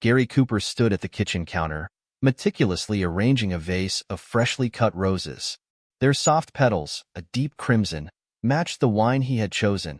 Gary Cooper stood at the kitchen counter, meticulously arranging a vase of freshly cut roses. Their soft petals, a deep crimson, matched the wine he had chosen,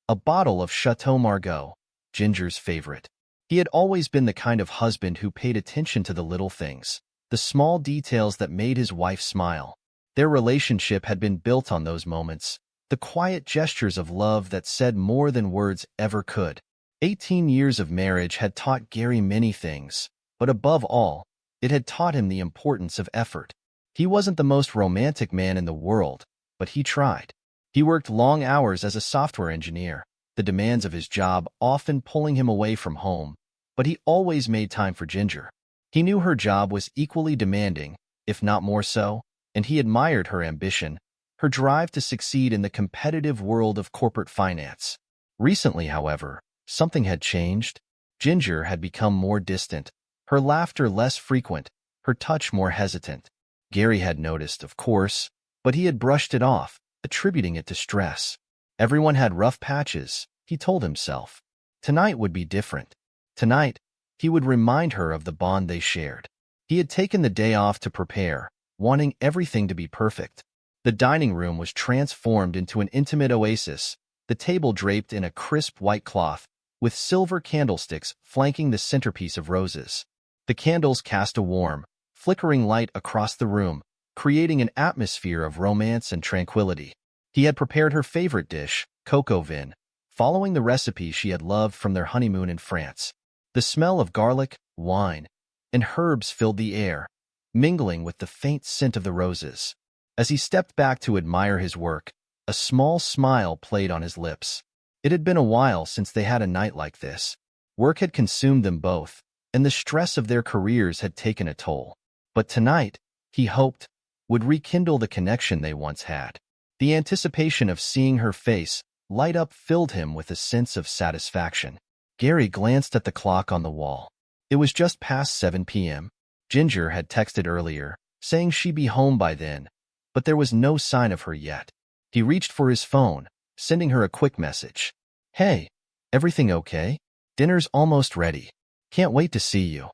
a bottle of Chateau Margaux, Ginger's favorite. He had always been the kind of husband who paid attention to the little things, the small details that made his wife smile. Their relationship had been built on those moments, the quiet gestures of love that said more than words ever could. 18 years of marriage had taught Gary many things, but above all, it had taught him the importance of effort. He wasn't the most romantic man in the world, but he tried. He worked long hours as a software engineer, the demands of his job often pulling him away from home, but he always made time for Ginger. He knew her job was equally demanding, if not more so, and he admired her ambition, her drive to succeed in the competitive world of corporate finance. Recently, however, something had changed. Ginger had become more distant, her laughter less frequent, her touch more hesitant. Gary had noticed, of course, but he had brushed it off, attributing it to stress. Everyone had rough patches, he told himself. Tonight would be different. Tonight, he would remind her of the bond they shared. He had taken the day off to prepare, wanting everything to be perfect. The dining room was transformed into an intimate oasis, the table draped in a crisp white cloth, with silver candlesticks flanking the centerpiece of roses. The candles cast a warm, flickering light across the room, creating an atmosphere of romance and tranquility. He had prepared her favorite dish, coq au vin, following the recipe she had loved from their honeymoon in France. The smell of garlic, wine, and herbs filled the air, mingling with the faint scent of the roses. As he stepped back to admire his work, a small smile played on his lips. It had been a while since they had a night like this. Work had consumed them both, and the stress of their careers had taken a toll. But tonight, he hoped, would rekindle the connection they once had. The anticipation of seeing her face light up filled him with a sense of satisfaction. Gary glanced at the clock on the wall. It was just past 7 p.m. Ginger had texted earlier, saying she'd be home by then, but there was no sign of her yet. He reached for his phone, sending her a quick message. "Hey, everything okay? Dinner's almost ready. Can't wait to see you."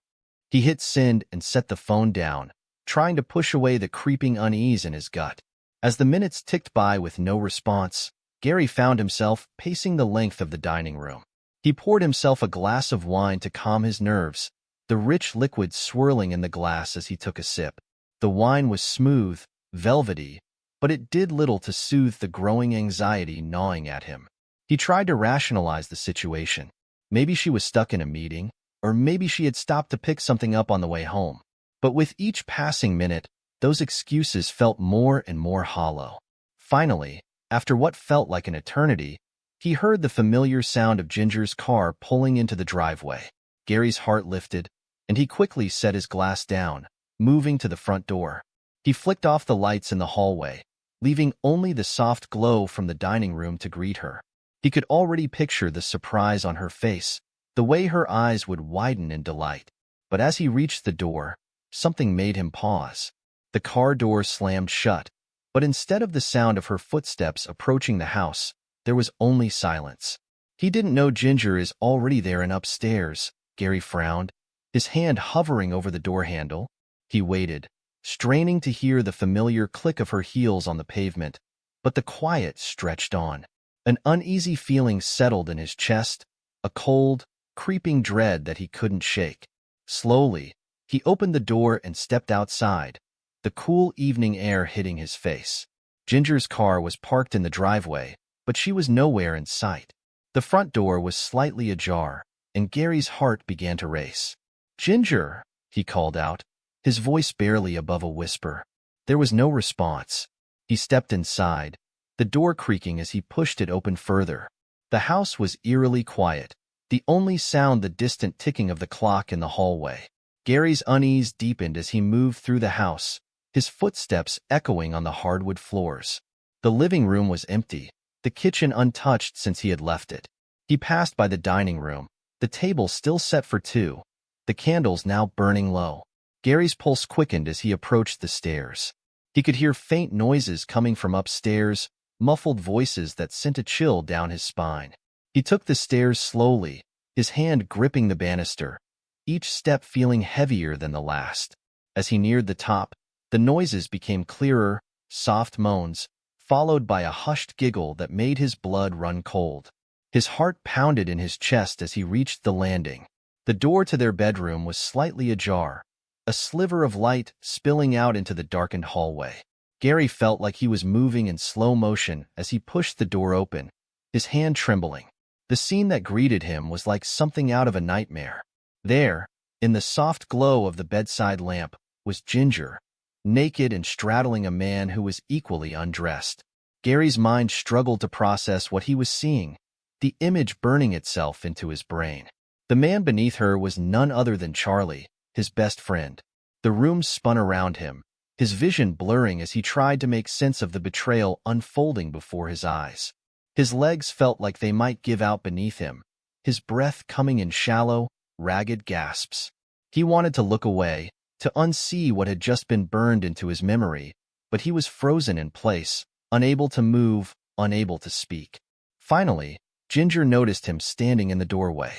He hit send and set the phone down, trying to push away the creeping unease in his gut. As the minutes ticked by with no response, Gary found himself pacing the length of the dining room. He poured himself a glass of wine to calm his nerves, the rich liquid swirling in the glass as he took a sip. The wine was smooth, velvety, but it did little to soothe the growing anxiety gnawing at him. He tried to rationalize the situation. Maybe she was stuck in a meeting, or maybe she had stopped to pick something up on the way home. But with each passing minute, those excuses felt more and more hollow. Finally, after what felt like an eternity, he heard the familiar sound of Ginger's car pulling into the driveway. Gary's heart lifted, and he quickly set his glass down, moving to the front door. He flicked off the lights in the hallway, leaving only the soft glow from the dining room to greet her. He could already picture the surprise on her face, the way her eyes would widen in delight. But as he reached the door, something made him pause. The car door slammed shut, but instead of the sound of her footsteps approaching the house, there was only silence. He didn't know Ginger is already there and upstairs, Gary frowned, his hand hovering over the door handle. He waited, straining to hear the familiar click of her heels on the pavement, but the quiet stretched on. An uneasy feeling settled in his chest, a cold, creeping dread that he couldn't shake. Slowly, he opened the door and stepped outside, the cool evening air hitting his face. Ginger's car was parked in the driveway, but she was nowhere in sight. The front door was slightly ajar, and Gary's heart began to race. "Ginger," he called out, his voice barely above a whisper. There was no response. He stepped inside, the door creaking as he pushed it open further. The house was eerily quiet, the only sound the distant ticking of the clock in the hallway. Gary's unease deepened as he moved through the house, his footsteps echoing on the hardwood floors. The living room was empty, the kitchen untouched since he had left it. He passed by the dining room, the table still set for two, the candles now burning low. Gary's pulse quickened as he approached the stairs. He could hear faint noises coming from upstairs, muffled voices that sent a chill down his spine. He took the stairs slowly, his hand gripping the banister, each step feeling heavier than the last. As he neared the top, the noises became clearer, soft moans, followed by a hushed giggle that made his blood run cold. His heart pounded in his chest as he reached the landing. The door to their bedroom was slightly ajar, a sliver of light spilling out into the darkened hallway. Gary felt like he was moving in slow motion as he pushed the door open, his hand trembling. The scene that greeted him was like something out of a nightmare. There, in the soft glow of the bedside lamp, was Ginger, naked and straddling a man who was equally undressed. Gary's mind struggled to process what he was seeing, the image burning itself into his brain. The man beneath her was none other than Charlie, his best friend. The room spun around him, his vision blurring as he tried to make sense of the betrayal unfolding before his eyes. His legs felt like they might give out beneath him, his breath coming in shallow, ragged gasps. He wanted to look away, to unsee what had just been burned into his memory, but he was frozen in place, unable to move, unable to speak. Finally, Ginger noticed him standing in the doorway.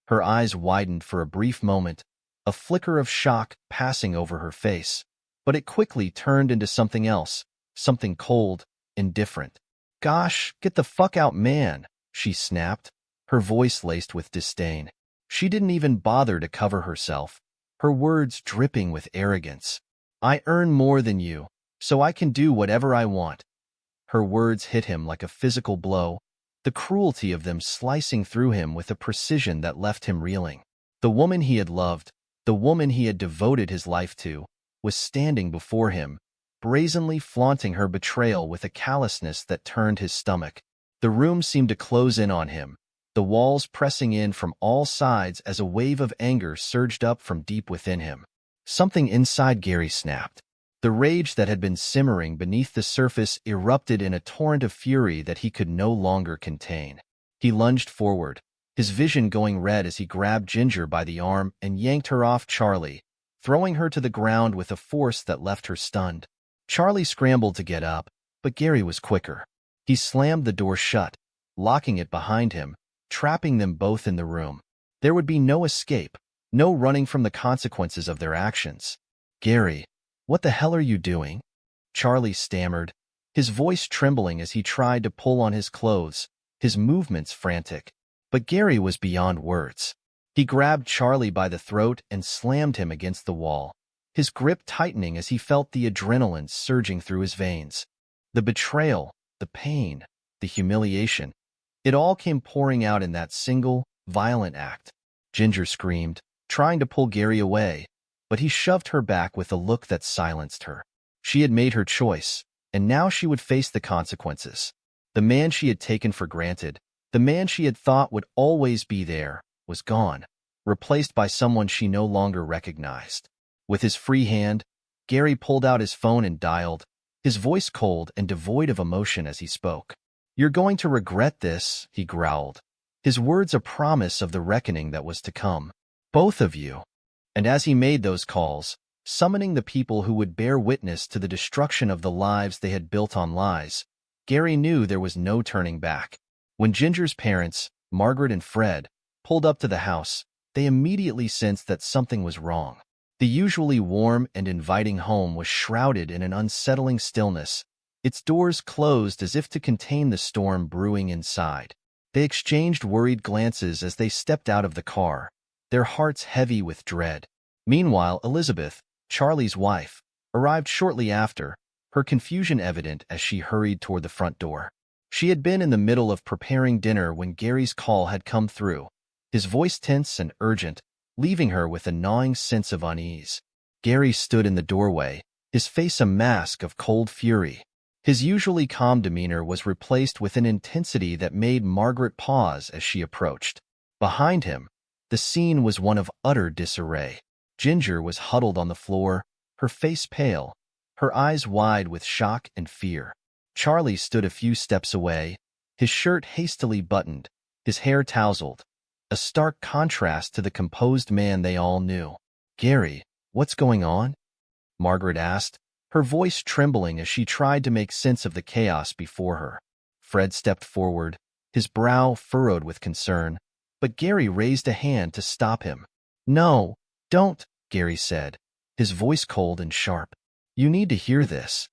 Her eyes widened for a brief moment, a flicker of shock passing over her face, but it quickly turned into something else, something cold, indifferent. "Gosh, get the fuck out, man," she snapped, her voice laced with disdain. She didn't even bother to cover herself, her words dripping with arrogance. "I earn more than you, so I can do whatever I want." Her words hit him like a physical blow, the cruelty of them slicing through him with a precision that left him reeling. The woman he had loved, the woman he had devoted his life to, was standing before him, brazenly flaunting her betrayal with a callousness that turned his stomach. The room seemed to close in on him, the walls pressing in from all sides as a wave of anger surged up from deep within him. Something inside Gary snapped. The rage that had been simmering beneath the surface erupted in a torrent of fury that he could no longer contain. He lunged forward, his vision going red as he grabbed Ginger by the arm and yanked her off Charlie, throwing her to the ground with a force that left her stunned. Charlie scrambled to get up, but Gary was quicker. He slammed the door shut, locking it behind him, trapping them both in the room. There would be no escape, no running from the consequences of their actions. "Gary, what the hell are you doing?" Charlie stammered, his voice trembling as he tried to pull on his clothes, his movements frantic. But Gary was beyond words. He grabbed Charlie by the throat and slammed him against the wall, his grip tightening as he felt the adrenaline surging through his veins. The betrayal, the pain, the humiliation, it all came pouring out in that single, violent act. Ginger screamed, trying to pull Gary away, but he shoved her back with a look that silenced her. She had made her choice, and now she would face the consequences. The man she had taken for granted, the man she had thought would always be there, was gone, replaced by someone she no longer recognized. With his free hand, Gary pulled out his phone and dialed, his voice cold and devoid of emotion as he spoke. "You're going to regret this," he growled, his words a promise of the reckoning that was to come. "Both of you." And as he made those calls, summoning the people who would bear witness to the destruction of the lives they had built on lies, Gary knew there was no turning back. When Ginger's parents, Margaret and Fred, pulled up to the house, they immediately sensed that something was wrong. The usually warm and inviting home was shrouded in an unsettling stillness, its doors closed as if to contain the storm brewing inside. They exchanged worried glances as they stepped out of the car, their hearts heavy with dread. Meanwhile, Elizabeth, Charlie's wife, arrived shortly after, her confusion evident as she hurried toward the front door. She had been in the middle of preparing dinner when Gary's call had come through, his voice tense and urgent, leaving her with a gnawing sense of unease. Gary stood in the doorway, his face a mask of cold fury. His usually calm demeanor was replaced with an intensity that made Margaret pause as she approached. Behind him, the scene was one of utter disarray. Ginger was huddled on the floor, her face pale, her eyes wide with shock and fear. Charlie stood a few steps away, his shirt hastily buttoned, his hair tousled, a stark contrast to the composed man they all knew. "Gary, what's going on?" Margaret asked, her voice trembling as she tried to make sense of the chaos before her. Fred stepped forward, his brow furrowed with concern, but Gary raised a hand to stop him. "No, Don't, Gary said, his voice cold and sharp. You need to hear this.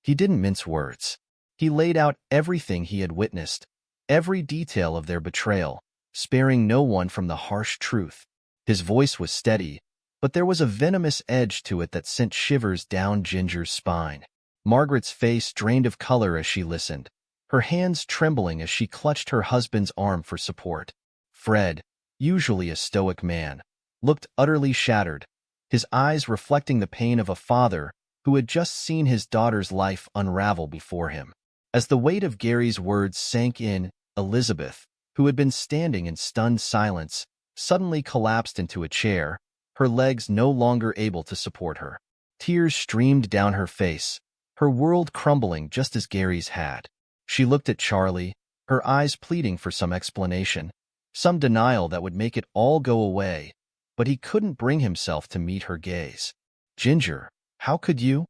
He didn't mince words. He laid out everything he had witnessed, every detail of their betrayal, sparing no one from the harsh truth. His voice was steady, but there was a venomous edge to it that sent shivers down Ginger's spine. Margaret's face drained of color as she listened, her hands trembling as she clutched her husband's arm for support. Fred, usually a stoic man, looked utterly shattered, his eyes reflecting the pain of a father who had just seen his daughter's life unravel before him. As the weight of Gary's words sank in, Elizabeth, who had been standing in stunned silence, suddenly collapsed into a chair, her legs no longer able to support her. Tears streamed down her face, her world crumbling just as Gary's had. She looked at Charlie, her eyes pleading for some explanation, some denial that would make it all go away, but he couldn't bring himself to meet her gaze. "Ginger, how could you?"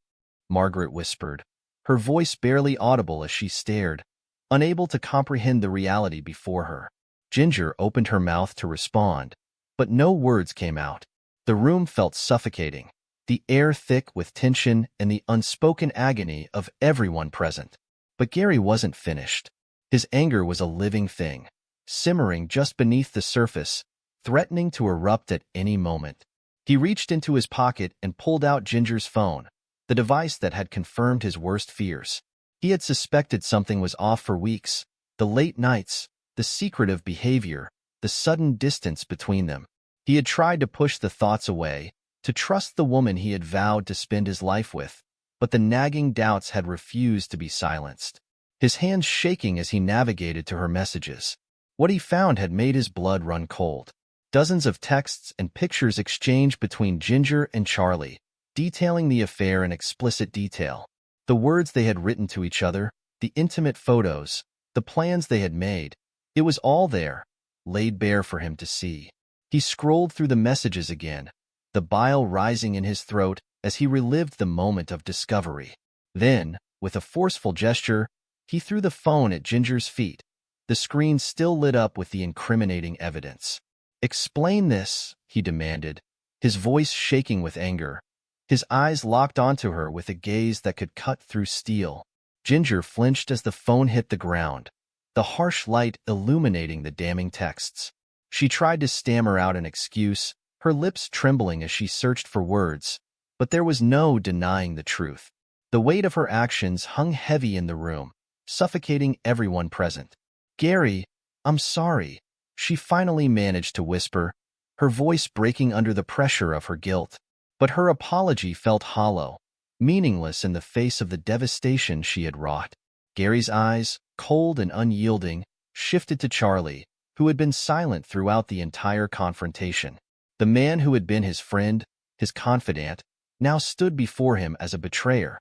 Margaret whispered, her voice barely audible as she stared, unable to comprehend the reality before her. Ginger opened her mouth to respond, but no words came out. The room felt suffocating, the air thick with tension and the unspoken agony of everyone present. But Gary wasn't finished. His anger was a living thing, simmering just beneath the surface, threatening to erupt at any moment. He reached into his pocket and pulled out Ginger's phone, the device that had confirmed his worst fears. He had suspected something was off for weeks, the late nights, the secretive behavior, the sudden distance between them. He had tried to push the thoughts away, to trust the woman he had vowed to spend his life with, but the nagging doubts had refused to be silenced. His hands shaking as he navigated to her messages. What he found had made his blood run cold. Dozens of texts and pictures exchanged between Ginger and Charlie, detailing the affair in explicit detail. The words they had written to each other, the intimate photos, the plans they had made, it was all there, laid bare for him to see. He scrolled through the messages again, the bile rising in his throat as he relived the moment of discovery. Then, with a forceful gesture, he threw the phone at Ginger's feet, the screen still lit up with the incriminating evidence. "Explain this," he demanded, his voice shaking with anger. His eyes locked onto her with a gaze that could cut through steel. Ginger flinched as the phone hit the ground, the harsh light illuminating the damning texts. She tried to stammer out an excuse, her lips trembling as she searched for words, but there was no denying the truth. The weight of her actions hung heavy in the room, suffocating everyone present. "Gary, I'm sorry," she finally managed to whisper, her voice breaking under the pressure of her guilt. But her apology felt hollow, meaningless in the face of the devastation she had wrought. Gary's eyes, cold and unyielding, shifted to Charlie, who had been silent throughout the entire confrontation. The man who had been his friend, his confidant, now stood before him as a betrayer,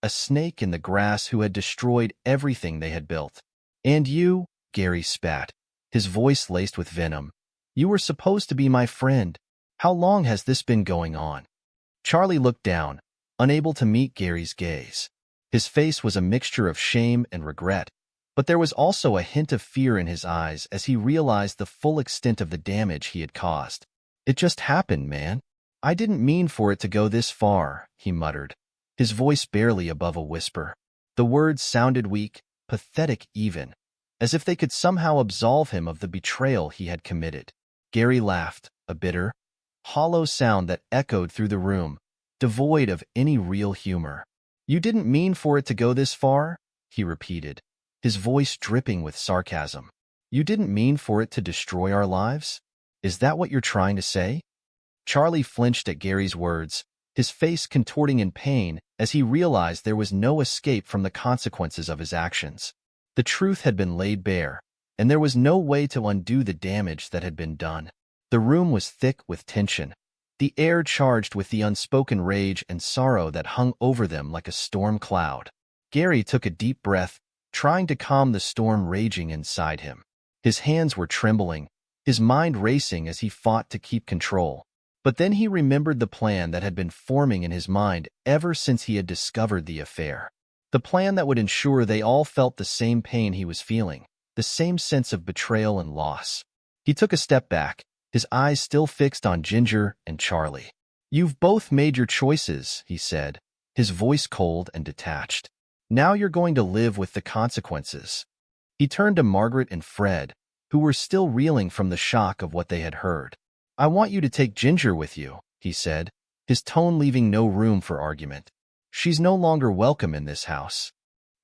a snake in the grass who had destroyed everything they had built. "And you," Gary spat, his voice laced with venom, "you were supposed to be my friend. How long has this been going on?" Charlie looked down, unable to meet Gary's gaze. His face was a mixture of shame and regret, but there was also a hint of fear in his eyes as he realized the full extent of the damage he had caused. "It just happened, man. I didn't mean for it to go this far," he muttered, his voice barely above a whisper. The words sounded weak, pathetic even, as if they could somehow absolve him of the betrayal he had committed. Gary laughed, a bitter, hollow sound that echoed through the room, devoid of any real humor. "You didn't mean for it to go this far?" he repeated, his voice dripping with sarcasm. "You didn't mean for it to destroy our lives? Is that what you're trying to say?" Charlie flinched at Gary's words, his face contorting in pain as he realized there was no escape from the consequences of his actions. The truth had been laid bare, and there was no way to undo the damage that had been done. The room was thick with tension, the air charged with the unspoken rage and sorrow that hung over them like a storm cloud. Gary took a deep breath, trying to calm the storm raging inside him. His hands were trembling, his mind racing as he fought to keep control. But then he remembered the plan that had been forming in his mind ever since he had discovered the affair. The plan that would ensure they all felt the same pain he was feeling, the same sense of betrayal and loss. He took a step back, his eyes still fixed on Ginger and Charlie. "You've both made your choices," he said, his voice cold and detached. "Now you're going to live with the consequences." He turned to Margaret and Fred, who were still reeling from the shock of what they had heard. "I want you to take Ginger with you," he said, his tone leaving no room for argument. "She's no longer welcome in this house."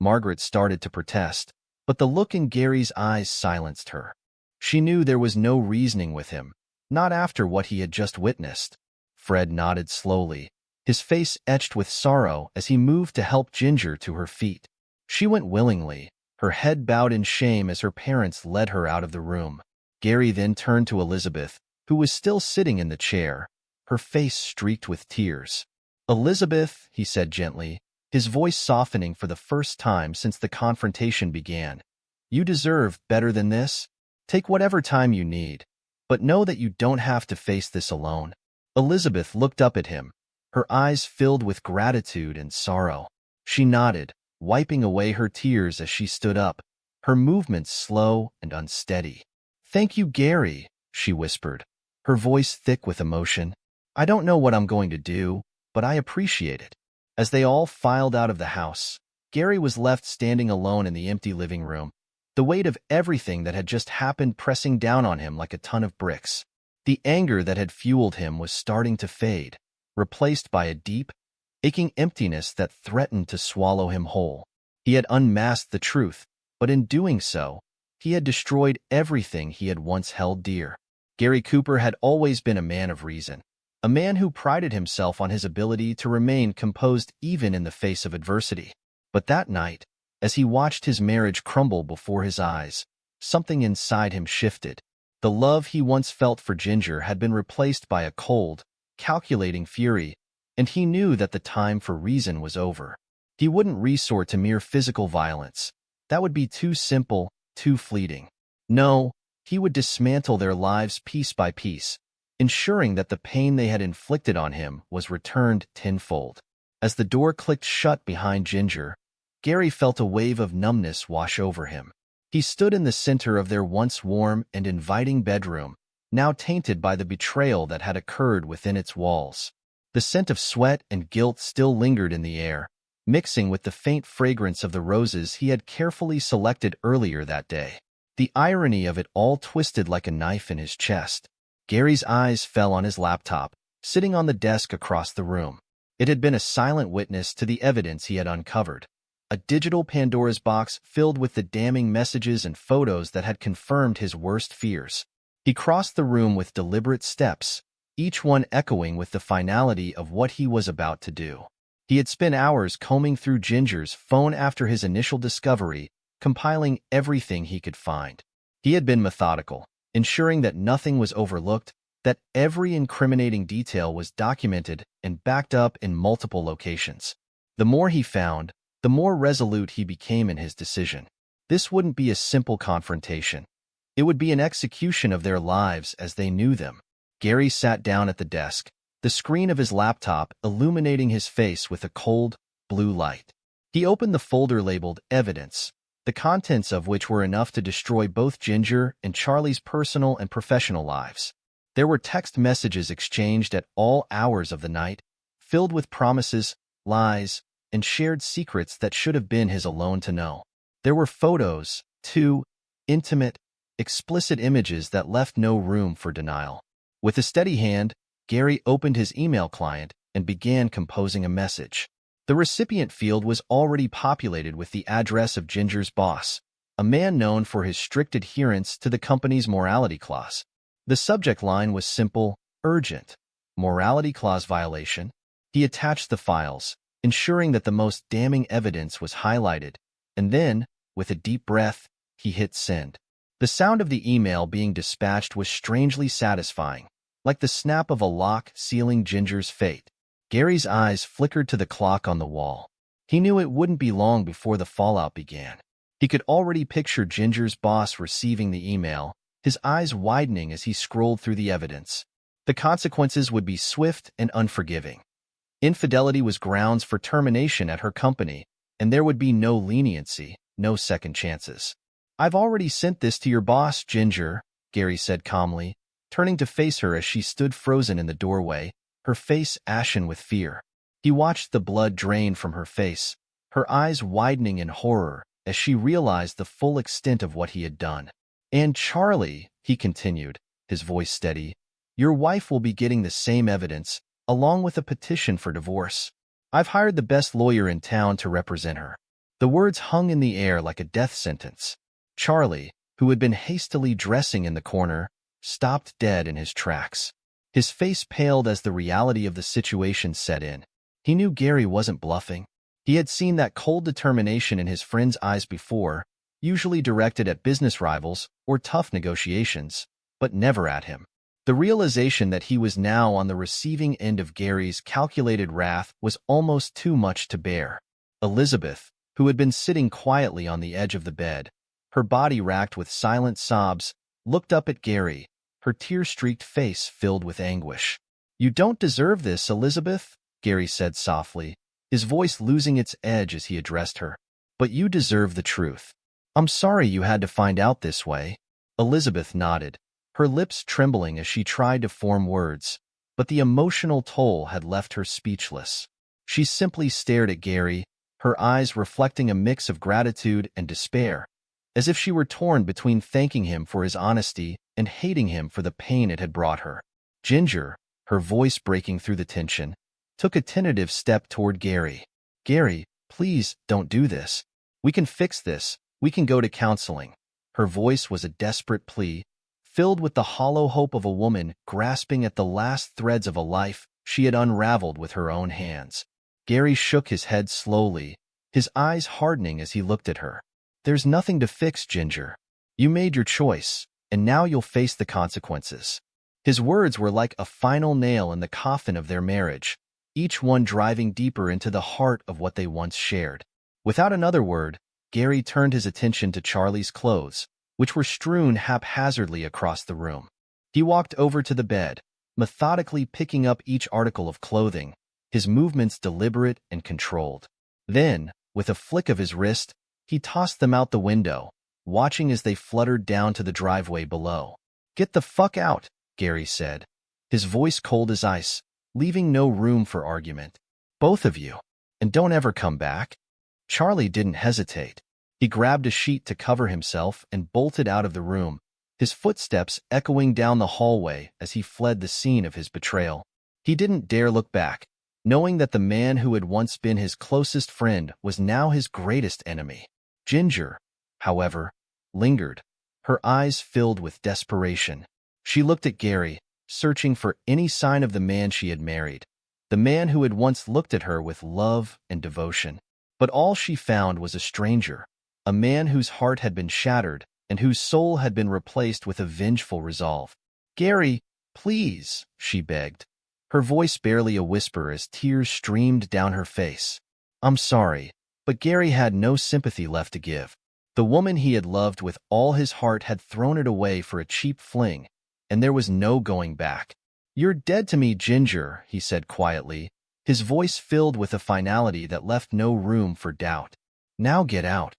Margaret started to protest, but the look in Gary's eyes silenced her. She knew there was no reasoning with him, not after what he had just witnessed. Fred nodded slowly, his face etched with sorrow as he moved to help Ginger to her feet. She went willingly, her head bowed in shame as her parents led her out of the room. Gary then turned to Elizabeth, who was still sitting in the chair, her face streaked with tears. "Elizabeth," he said gently, his voice softening for the first time since the confrontation began, "you deserve better than this. Take whatever time you need, but know that you don't have to face this alone." Elizabeth looked up at him, her eyes filled with gratitude and sorrow. She nodded, wiping away her tears as she stood up, her movements slow and unsteady. "Thank you, Gary," she whispered, her voice thick with emotion. "I don't know what I'm going to do, but I appreciate it." As they all filed out of the house, Gary was left standing alone in the empty living room, the weight of everything that had just happened pressing down on him like a ton of bricks. The anger that had fueled him was starting to fade, replaced by a deep, aching emptiness that threatened to swallow him whole. He had unmasked the truth, but in doing so, he had destroyed everything he had once held dear. Gary Cooper had always been a man of reason, a man who prided himself on his ability to remain composed even in the face of adversity. But that night, as he watched his marriage crumble before his eyes, something inside him shifted. The love he once felt for Ginger had been replaced by a cold, calculating fury, and he knew that the time for reason was over. He wouldn't resort to mere physical violence. That would be too simple, too fleeting. No, he would dismantle their lives piece by piece, ensuring that the pain they had inflicted on him was returned tenfold. As the door clicked shut behind Ginger, Gary felt a wave of numbness wash over him. He stood in the center of their once warm and inviting bedroom, now tainted by the betrayal that had occurred within its walls. The scent of sweat and guilt still lingered in the air, mixing with the faint fragrance of the roses he had carefully selected earlier that day. The irony of it all twisted like a knife in his chest. Gary's eyes fell on his laptop, sitting on the desk across the room. It had been a silent witness to the evidence he had uncovered. A digital Pandora's box filled with the damning messages and photos that had confirmed his worst fears. He crossed the room with deliberate steps, each one echoing with the finality of what he was about to do. He had spent hours combing through Ginger's phone after his initial discovery, compiling everything he could find. He had been methodical, ensuring that nothing was overlooked, that every incriminating detail was documented and backed up in multiple locations. The more he found, the more resolute he became in his decision. This wouldn't be a simple confrontation. It would be an execution of their lives as they knew them. Gary sat down at the desk, the screen of his laptop illuminating his face with a cold, blue light. He opened the folder labeled Evidence, the contents of which were enough to destroy both Ginger and Charlie's personal and professional lives. There were text messages exchanged at all hours of the night, filled with promises, lies, and shared secrets that should have been his alone to know. There were photos, too, intimate, explicit images that left no room for denial. With a steady hand, Gary opened his email client and began composing a message. The recipient field was already populated with the address of Ginger's boss, a man known for his strict adherence to the company's morality clause. The subject line was simple, urgent. Morality clause violation. He attached the files, ensuring that the most damning evidence was highlighted, and then, with a deep breath, he hit send. The sound of the email being dispatched was strangely satisfying, like the snap of a lock sealing Ginger's fate. Gary's eyes flickered to the clock on the wall. He knew it wouldn't be long before the fallout began. He could already picture Ginger's boss receiving the email, his eyes widening as he scrolled through the evidence. The consequences would be swift and unforgiving. Infidelity was grounds for termination at her company, and there would be no leniency, no second chances. "I've already sent this to your boss, Ginger," Gary said calmly, turning to face her as she stood frozen in the doorway, her face ashen with fear. He watched the blood drain from her face, her eyes widening in horror as she realized the full extent of what he had done. "And Charlie," he continued, his voice steady, "your wife will be getting the same evidence, along with a petition for divorce. I've hired the best lawyer in town to represent her." The words hung in the air like a death sentence. Charlie, who had been hastily dressing in the corner, stopped dead in his tracks. His face paled as the reality of the situation set in. He knew Gary wasn't bluffing. He had seen that cold determination in his friend's eyes before, usually directed at business rivals or tough negotiations, but never at him. The realization that he was now on the receiving end of Gary's calculated wrath was almost too much to bear. Elizabeth, who had been sitting quietly on the edge of the bed, her body racked with silent sobs, looked up at Gary, her tear-streaked face filled with anguish. "You don't deserve this, Elizabeth," Gary said softly, his voice losing its edge as he addressed her. "But you deserve the truth. I'm sorry you had to find out this way." Elizabeth nodded, her lips trembling as she tried to form words, but the emotional toll had left her speechless. She simply stared at Gary, her eyes reflecting a mix of gratitude and despair, as if she were torn between thanking him for his honesty and hating him for the pain it had brought her. Ginger, her voice breaking through the tension, took a tentative step toward Gary. "Gary, please don't do this. We can fix this. We can go to counseling." Her voice was a desperate plea, filled with the hollow hope of a woman grasping at the last threads of a life she had unraveled with her own hands. Gary shook his head slowly, his eyes hardening as he looked at her. "There's nothing to fix, Ginger. You made your choice, and now you'll face the consequences." His words were like a final nail in the coffin of their marriage, each one driving deeper into the heart of what they once shared. Without another word, Gary turned his attention to Charlie's clothes, which were strewn haphazardly across the room. He walked over to the bed, methodically picking up each article of clothing, his movements deliberate and controlled. Then, with a flick of his wrist, he tossed them out the window, watching as they fluttered down to the driveway below. "Get the fuck out," Gary said, his voice cold as ice, leaving no room for argument. "Both of you. And don't ever come back." Charlie didn't hesitate. He grabbed a sheet to cover himself and bolted out of the room, his footsteps echoing down the hallway as he fled the scene of his betrayal. He didn't dare look back, knowing that the man who had once been his closest friend was now his greatest enemy. Ginger, however, lingered, her eyes filled with desperation. She looked at Gary, searching for any sign of the man she had married, the man who had once looked at her with love and devotion. But all she found was a stranger, a man whose heart had been shattered and whose soul had been replaced with a vengeful resolve. "Gary, please," she begged, her voice barely a whisper as tears streamed down her face. "I'm sorry," but Gary had no sympathy left to give. The woman he had loved with all his heart had thrown it away for a cheap fling, and there was no going back. "You're dead to me, Ginger," he said quietly, his voice filled with a finality that left no room for doubt. "Now get out."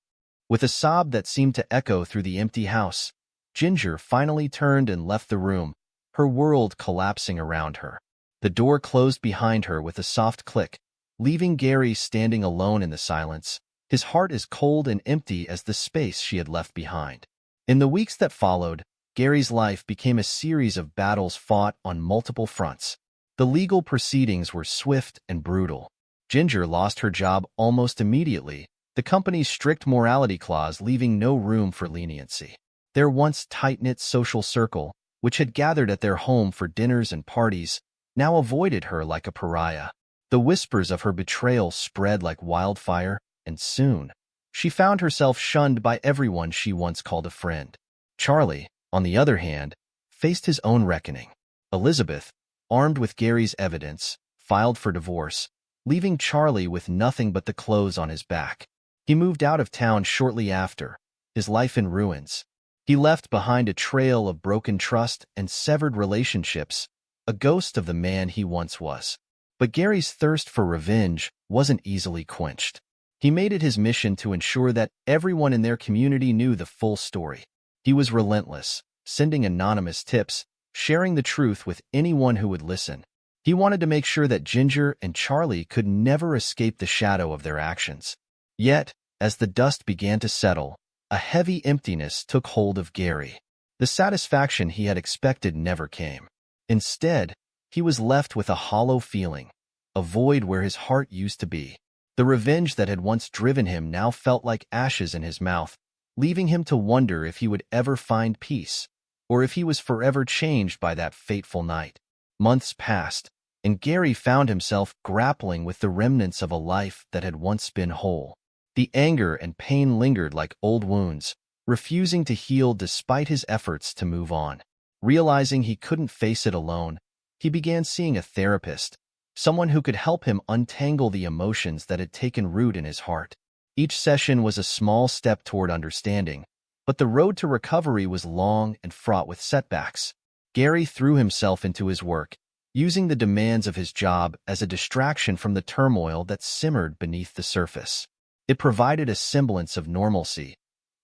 With a sob that seemed to echo through the empty house, Ginger finally turned and left the room, her world collapsing around her. The door closed behind her with a soft click, leaving Gary standing alone in the silence, his heart as cold and empty as the space she had left behind. In the weeks that followed, Gary's life became a series of battles fought on multiple fronts. The legal proceedings were swift and brutal. Ginger lost her job almost immediately, the company's strict morality clause leaving no room for leniency. Their once tight-knit social circle, which had gathered at their home for dinners and parties, now avoided her like a pariah. The whispers of her betrayal spread like wildfire, and soon, she found herself shunned by everyone she once called a friend. Charlie, on the other hand, faced his own reckoning. Elizabeth, armed with Gary's evidence, filed for divorce, leaving Charlie with nothing but the clothes on his back. He moved out of town shortly after, his life in ruins. He left behind a trail of broken trust and severed relationships, a ghost of the man he once was. But Gary's thirst for revenge wasn't easily quenched. He made it his mission to ensure that everyone in their community knew the full story. He was relentless, sending anonymous tips, sharing the truth with anyone who would listen. He wanted to make sure that Ginger and Charlie could never escape the shadow of their actions. Yet, as the dust began to settle, a heavy emptiness took hold of Gary. The satisfaction he had expected never came. Instead, he was left with a hollow feeling, a void where his heart used to be. The revenge that had once driven him now felt like ashes in his mouth, leaving him to wonder if he would ever find peace, or if he was forever changed by that fateful night. Months passed, and Gary found himself grappling with the remnants of a life that had once been whole. The anger and pain lingered like old wounds, refusing to heal despite his efforts to move on. Realizing he couldn't face it alone, he began seeing a therapist, someone who could help him untangle the emotions that had taken root in his heart. Each session was a small step toward understanding, but the road to recovery was long and fraught with setbacks. Gary threw himself into his work, using the demands of his job as a distraction from the turmoil that simmered beneath the surface. It provided a semblance of normalcy,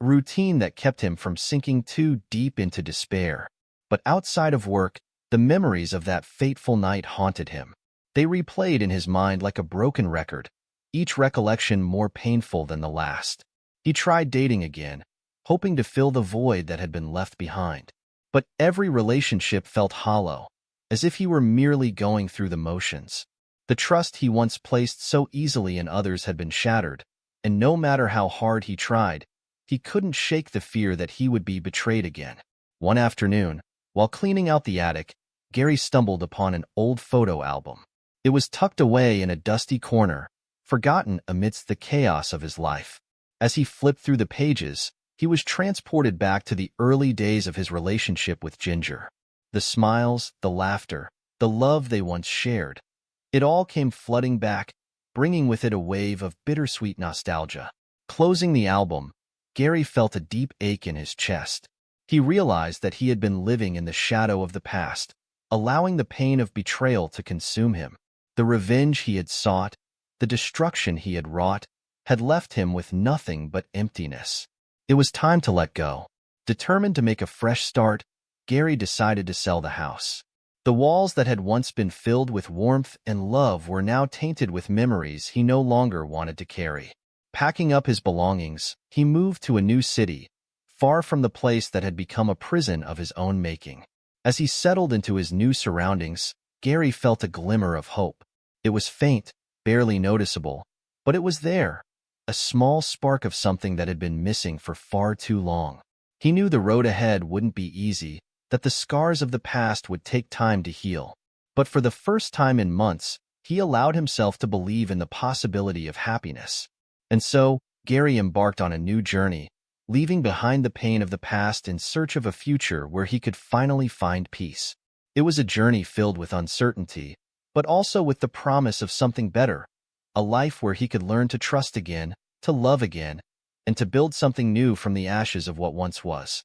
a routine that kept him from sinking too deep into despair. But outside of work, the memories of that fateful night haunted him. They replayed in his mind like a broken record, each recollection more painful than the last. He tried dating again, hoping to fill the void that had been left behind. But every relationship felt hollow, as if he were merely going through the motions. The trust he once placed so easily in others had been shattered, and no matter how hard he tried, he couldn't shake the fear that he would be betrayed again. One afternoon, while cleaning out the attic, Gary stumbled upon an old photo album. It was tucked away in a dusty corner, forgotten amidst the chaos of his life. As he flipped through the pages, he was transported back to the early days of his relationship with Ginger. The smiles, the laughter, the love they once shared. It all came flooding back, bringing with it a wave of bittersweet nostalgia. Closing the album, Gary felt a deep ache in his chest. He realized that he had been living in the shadow of the past, allowing the pain of betrayal to consume him. The revenge he had sought, the destruction he had wrought, had left him with nothing but emptiness. It was time to let go. Determined to make a fresh start, Gary decided to sell the house. The walls that had once been filled with warmth and love were now tainted with memories he no longer wanted to carry. Packing up his belongings, he moved to a new city, far from the place that had become a prison of his own making. As he settled into his new surroundings, Gary felt a glimmer of hope. It was faint, barely noticeable, but it was there, a small spark of something that had been missing for far too long. He knew the road ahead wouldn't be easy, that the scars of the past would take time to heal. But for the first time in months, he allowed himself to believe in the possibility of happiness. And so, Gary embarked on a new journey, leaving behind the pain of the past in search of a future where he could finally find peace. It was a journey filled with uncertainty, but also with the promise of something better, a life where he could learn to trust again, to love again, and to build something new from the ashes of what once was.